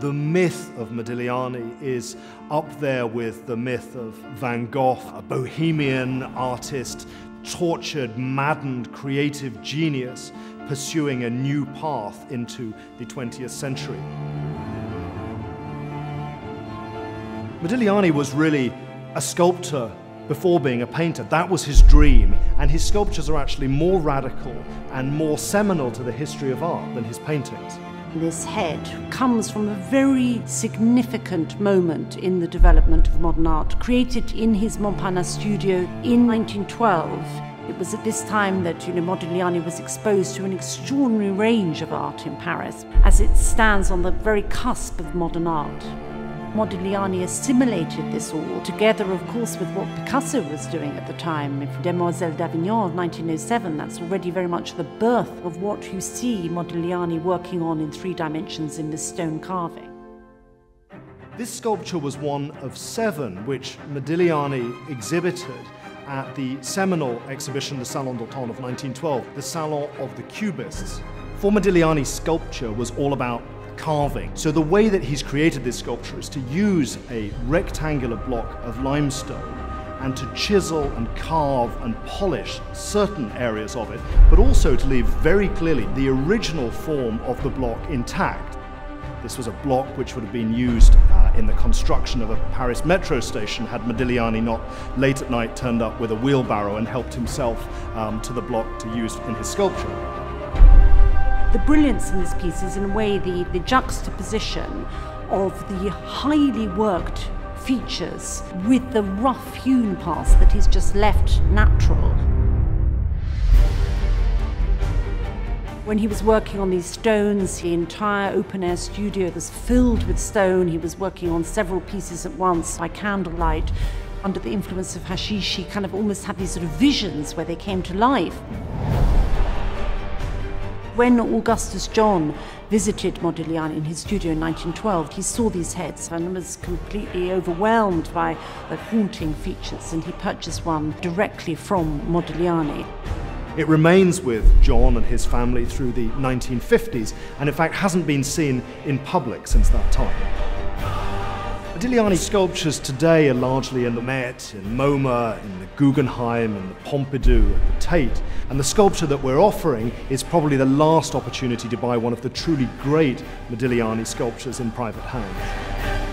The myth of Modigliani is up there with the myth of Van Gogh, a bohemian artist, tortured, maddened, creative genius pursuing a new path into the 20th century. Modigliani was really a sculptor before being a painter. That was his dream, and his sculptures are actually more radical and more seminal to the history of art than his paintings. This head comes from a very significant moment in the development of modern art, created in his Montparnasse studio in 1912. It was at this time that Modigliani was exposed to an extraordinary range of art in Paris, as it stands on the very cusp of modern art. Modigliani assimilated this all, together of course with what Picasso was doing at the time. Demoiselle d'Avignon of 1907, that's already very much the birth of what you see Modigliani working on in 3 dimensions in this stone carving. This sculpture was one of 7 which Modigliani exhibited at the seminal exhibition, the Salon d'Automne of 1912, the Salon of the Cubists. For Modigliani, sculpture was all about carving. So the way that he's created this sculpture is to use a rectangular block of limestone and to chisel and carve and polish certain areas of it, but also to leave very clearly the original form of the block intact. This was a block which would have been used in the construction of a Paris metro station had Modigliani not late at night turned up with a wheelbarrow and helped himself to the block to use in his sculpture. The brilliance in this piece is, in a way, the juxtaposition of the highly worked features with the rough-hewn parts that he's just left natural. When he was working on these stones, the entire open-air studio was filled with stone. He was working on several pieces at once by candlelight. Under the influence of hashish, he kind of almost had these sort of visions where they came to life. When Augustus John visited Modigliani in his studio in 1912, he saw these heads and was completely overwhelmed by the haunting features, and he purchased one directly from Modigliani. It remains with John and his family through the 1950s, and in fact hasn't been seen in public since that time. Modigliani sculptures today are largely in the Met, in MoMA, in the Guggenheim, in the Pompidou, at the Tate, and the sculpture that we're offering is probably the last opportunity to buy one of the truly great Modigliani sculptures in private hands.